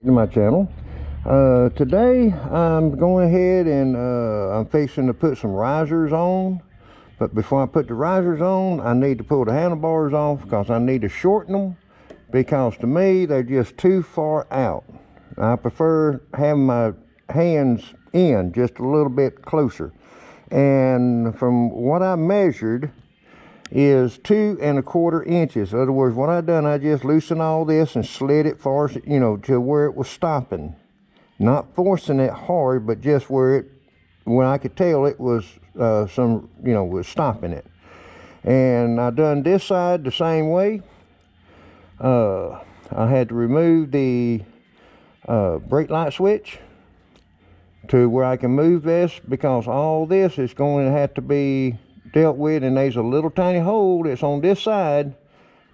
To my channel. Today I'm going ahead and I'm fixing to put some risers on, but before I put the risers on I need to pull the handlebars off because I need to shorten them, because to me they're just too far out. I prefer having my hands in just a little bit closer, and from what I measured is 2 1/4 inches. In other words, what I done, I just loosened all this and slid it far, to where it was stopping. Not forcing it hard, but just where I could tell it was was stopping it. And I done this side the same way. I had to remove the brake light switch to where I can move this, because all this is going to have to be dealt with, and there's a little tiny hole that's on this side.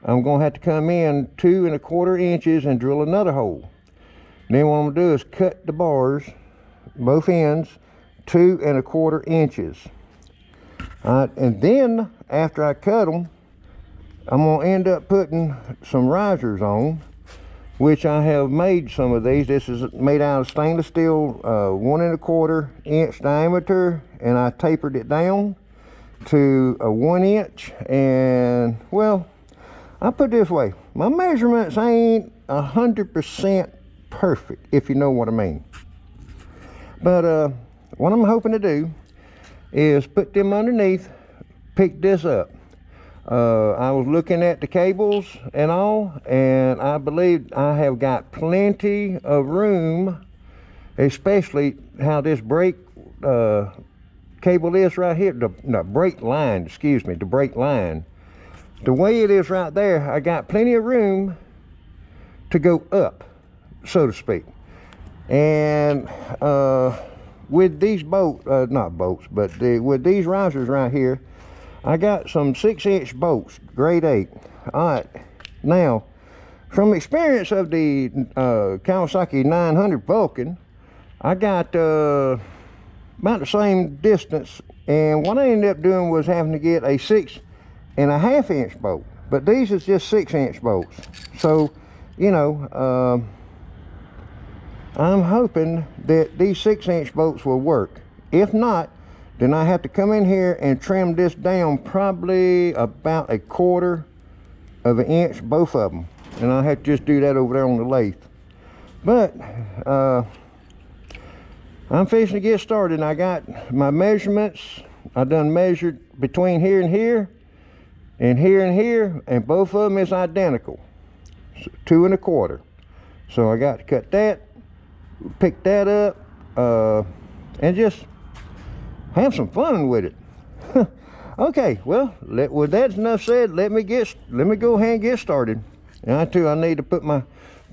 I'm going to have to come in 2 1/4 inches and drill another hole. And then what I'm going to do is cut the bars, both ends, 2 1/4 inches. And then after I cut them, I'm going to end up putting some risers on, which I have made some of these. This is made out of stainless steel, 1 1/4 inch diameter, and I tapered it down to a 1 inch. And well, I put it this way, my measurements ain't 100% perfect, if you know what I mean. But what I'm hoping to do is put them underneath, pick this up. I was looking at the cables and all, and I believe I have got plenty of room, especially how this brake cable is right here, the brake line, excuse me, the brake line. The way it is right there, I got plenty of room to go up, so to speak. And with these with these risers right here, I got some 6-inch bolts, grade 8. All right, now from experience of the Kawasaki 900 Vulcan, I got about the same distance, and what I ended up doing was having to get a 6 1/2 inch bolt, but these is just 6-inch bolts. So I'm hoping that these 6-inch bolts will work. If not, then I have to come in here and trim this down probably about 1/4 of an inch, both of them, and I have to just do that over there on the lathe. But I'm fixing to get started, and I got my measurements. I done measured between here and here, and here and here, and both of them is identical, 2 1/4. So I got to cut that, pick that up, and just have some fun with it. Okay, well, with that enough said, let me go ahead and get started. And I need to put my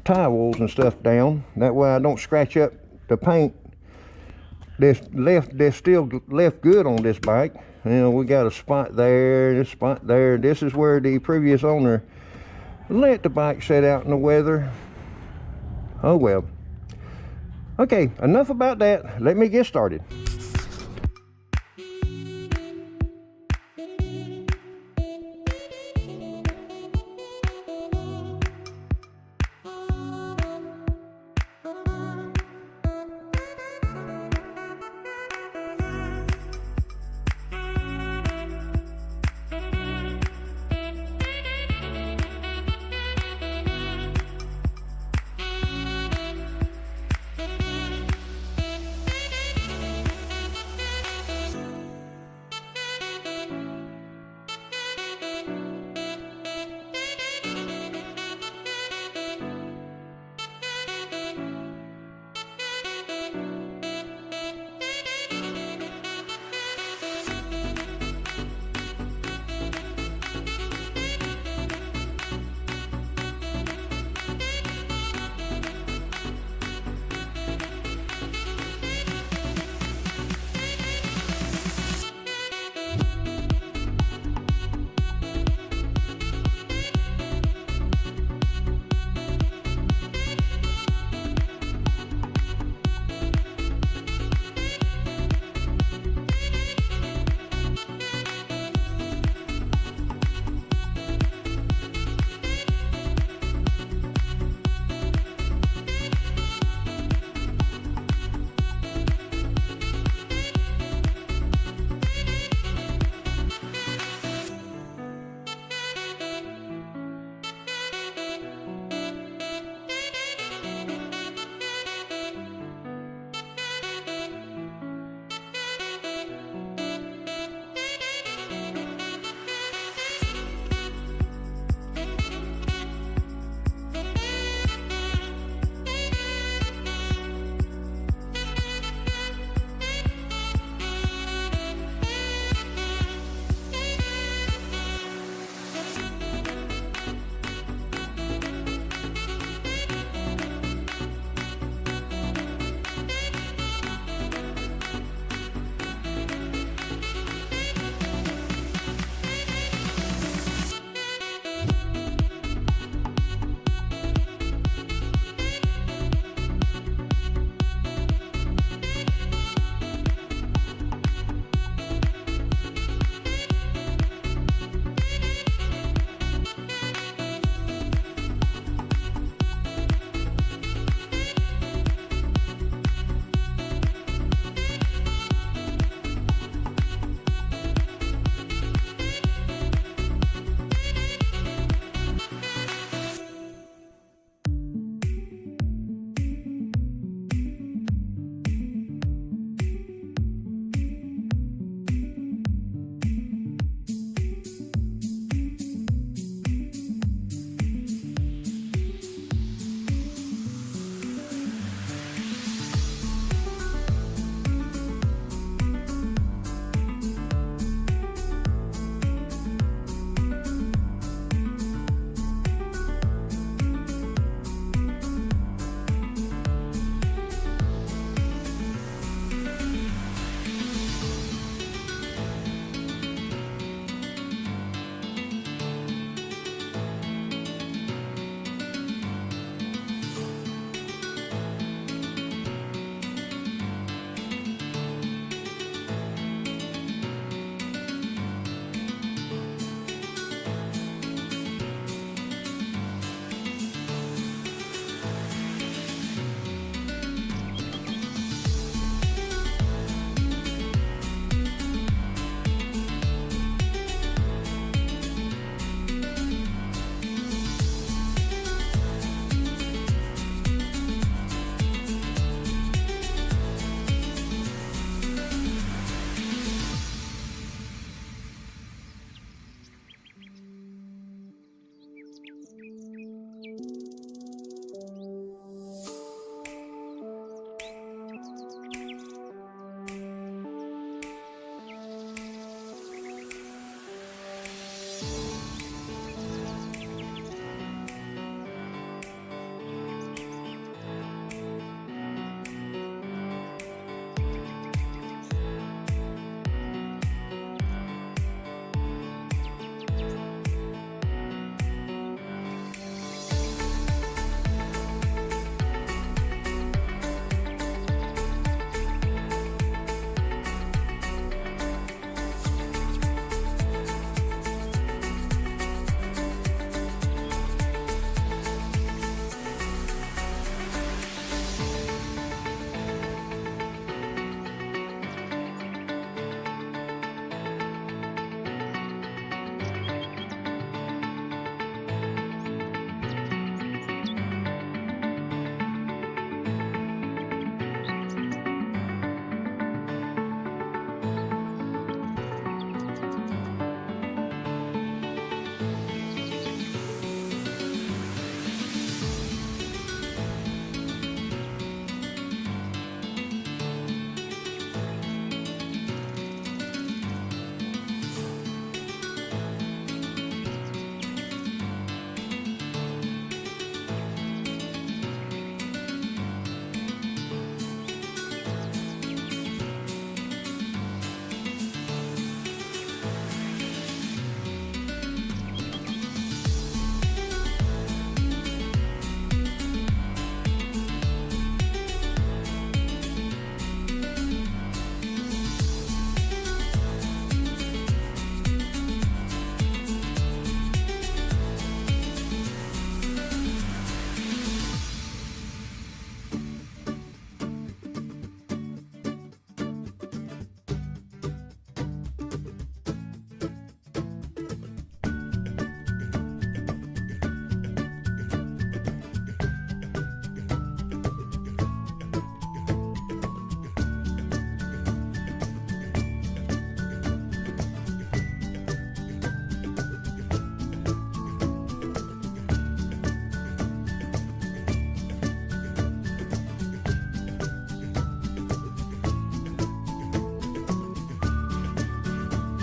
towels and stuff down, that way I don't scratch up the paint that's still left good on this bike. We got a spot there, this spot there. This is where the previous owner let the bike sit out in the weather. Oh well. Okay, enough about that. Let me get started.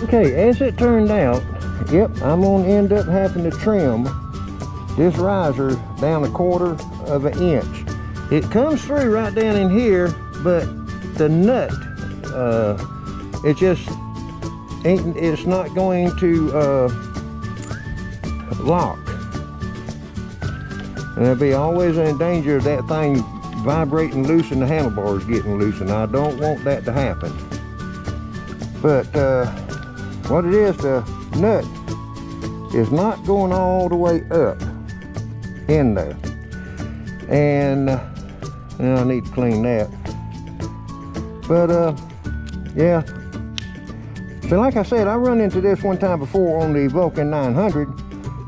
Okay, as it turned out, yep, I'm gonna end up having to trim this riser down 1/4 of an inch. It comes through right down in here, but the nut, it just ain't, it's not going to lock. And I'll be always in danger of that thing vibrating loose and the handlebars getting loose, and I don't want that to happen. But what it is, the nut is not going all the way up in there. And now I need to clean that. But yeah. So like I said, I run into this one time before on the VULCAN 900,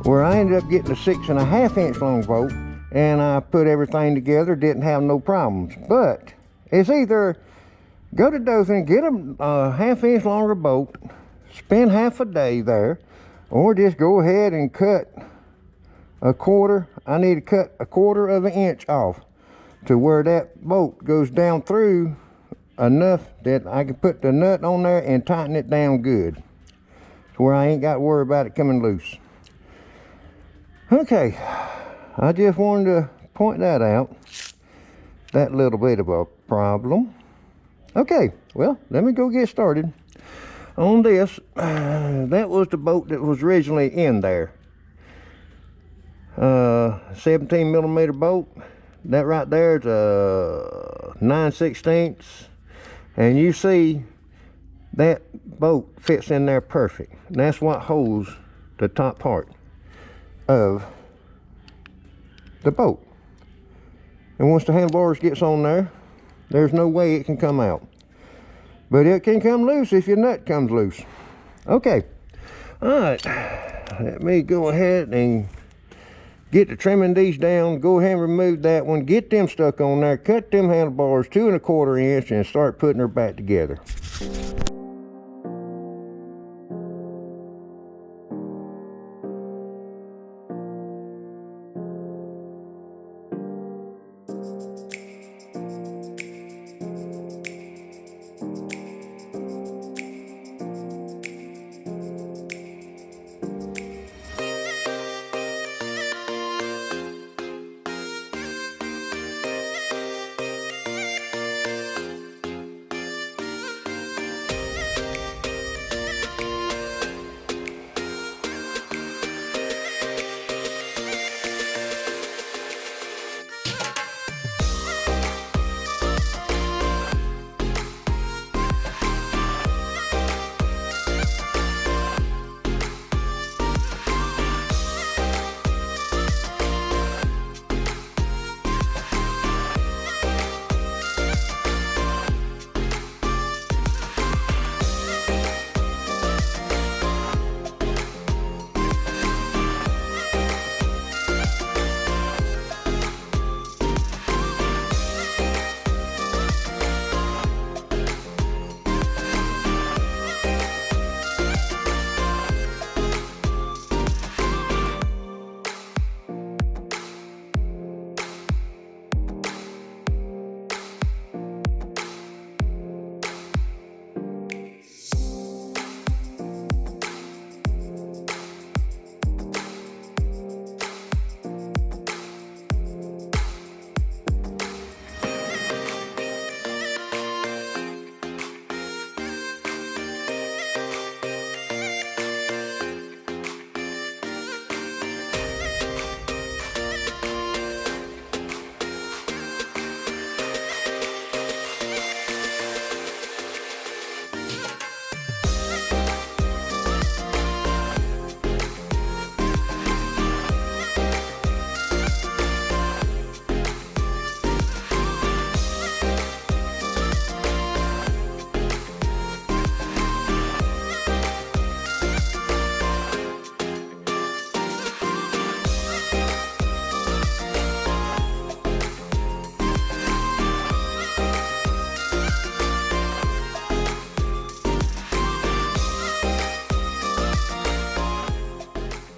where I ended up getting a 6.5 inch long boat, and I put everything together, didn't have no problems. But it's either go to Dothan, get a 1/2 inch longer boat, spend half a day there, or just go ahead and cut 1/4. I need to cut 1/4 of an inch off to where that boat goes down through enough that I can put the nut on there and tighten it down good, to where I ain't got to worry about it coming loose. Okay, I just wanted to point that out, that little bit of a problem. Okay, well, let me go get started on this. That was the boat that was originally in there. 17mm boat. That right there is a 9/16, and you see that boat fits in there perfect. And that's what holds the top part of the boat. And once the handlebars gets on there, there's no way it can come out. But it can come loose if your nut comes loose. Okay, all right, let me go ahead and get the trimming these down. Go ahead and remove that one, get them stuck on there, cut them handlebars 2 1/4 inch, and start putting her back together.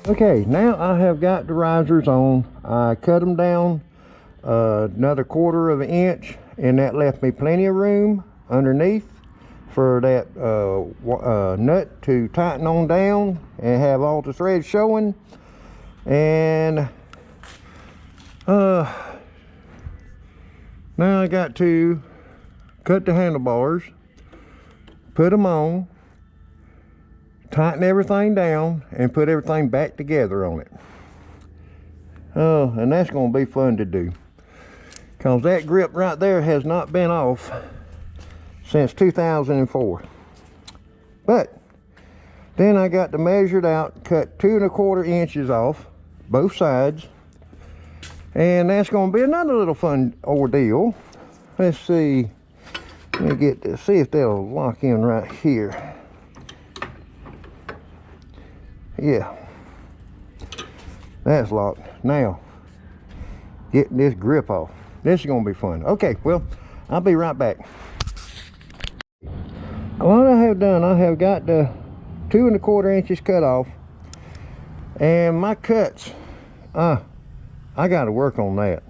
Okay, now I have got the risers on. I cut them down another 1/4 of an inch, and that left me plenty of room underneath for that nut to tighten on down and have all the threads showing. And now I got to cut the handlebars, put them on, tighten everything down, and put everything back together on it. Oh, and that's going to be fun to do, because that grip right there has not been off since 2004. But then I got to measure it out, cut 2 1/4 inches off both sides, and that's going to be another little fun ordeal. Let's see, let me get to see if they'll lock in right here. Yeah, that's locked. Now getting this grip off, this is going to be fun. Okay, well, I'll be right back. What I have done, I have got the 2 1/4 inches cut off, and my cuts, I got to work on that.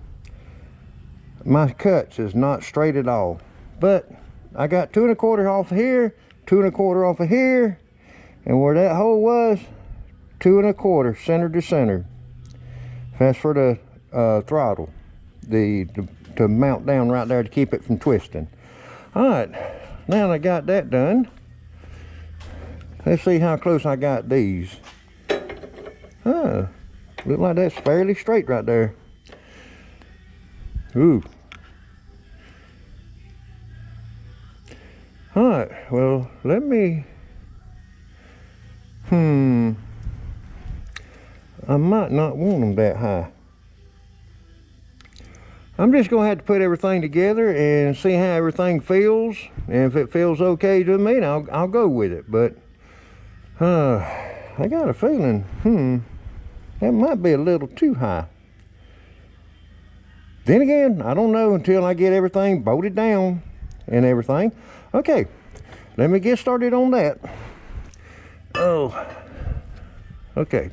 My cuts is not straight at all, but I got 2 1/4 off of here, 2 1/4 off of here, and where that hole was, 2 1/4 center to center. That's for the throttle, to mount down right there to keep it from twisting. All right, now I got that done. Let's see how close I got these. Look like that's fairly straight right there. Ooh. All right, well, let me, I might not want them that high. I'm just gonna have to put everything together and see how everything feels, and if it feels okay to me, I'll go with it. But I got a feeling that might be a little too high. Then again, I don't know until I get everything bolted down and everything. Okay, let me get started on that. Oh, okay.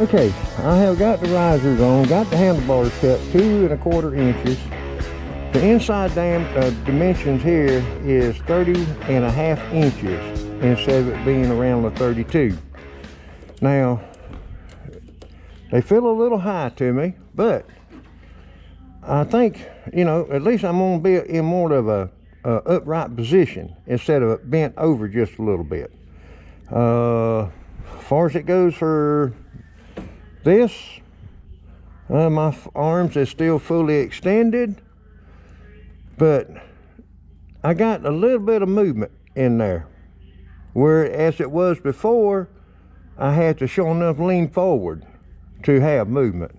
Okay, I have got the risers on, got the handlebars cut 2 1/4 inches. The inside dimensions here is 30.5 inches instead of it being around the 32. Now, they feel a little high to me, but I think, you know, at least I'm going to be in more of a upright position instead of bent over just a little bit. As far as it goes for this, my arms is still fully extended, but I got a little bit of movement in there, whereas it was before I had to sure enough lean forward to have movement.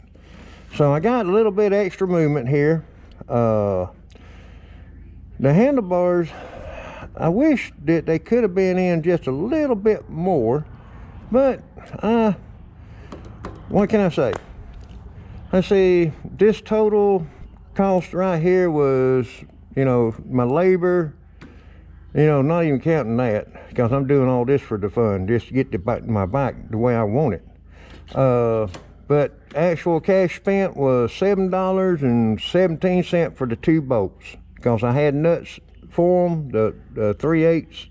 So I got a little bit extra movement here. The handlebars, I wish that they could have been in just a little bit more, but what can I say? Let's see, this total cost right here was, you know, my labor, you know, not even counting that, because I'm doing all this for the fun, just to get my bike the way I want it. But actual cash spent was $7.17 for the 2 bolts, because I had nuts for them, the 3/8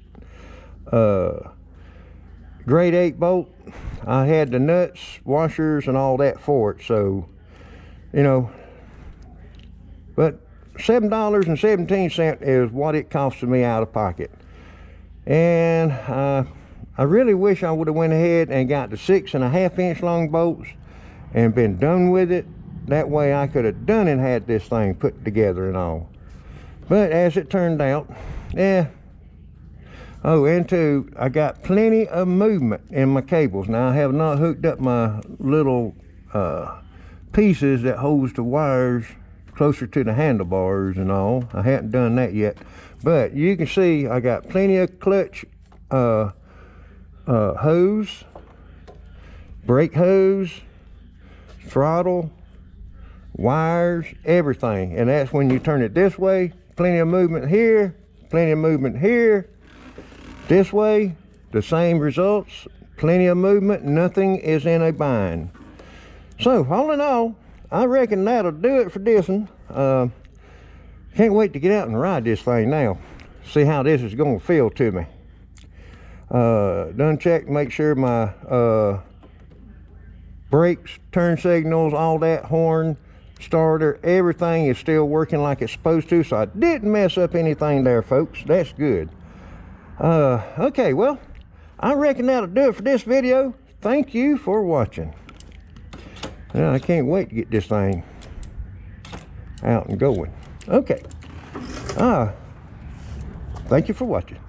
grade 8 bolt. I had the nuts, washers, and all that for it. So, you know, but $7.17 is what it costed me out of pocket. And I really wish I would have went ahead and got the 6.5 inch long bolts and been done with it. That way I could have done and had this thing put together and all. But as it turned out, yeah. Oh, and 2, I got plenty of movement in my cables. Now I have not hooked up my little pieces that holds the wires closer to the handlebars and all. I hadn't done that yet, but you can see I got plenty of clutch hose, brake hose, throttle, wires, everything. And that's when you turn it this way, plenty of movement here, plenty of movement here. This way, the same results, plenty of movement, nothing is in a bind. So all in all, I reckon that'll do it for this one. Can't wait to get out and ride this thing now, see how this is going to feel to me. Done check, make sure my brakes, turn signals, all that, horn, starter, everything is still working like it's supposed to, so I didn't mess up anything there, folks. That's good. Okay, well, I reckon that'll do it for this video. Thank you for watching. Well, I can't wait to get this thing out and going. Okay. Thank you for watching.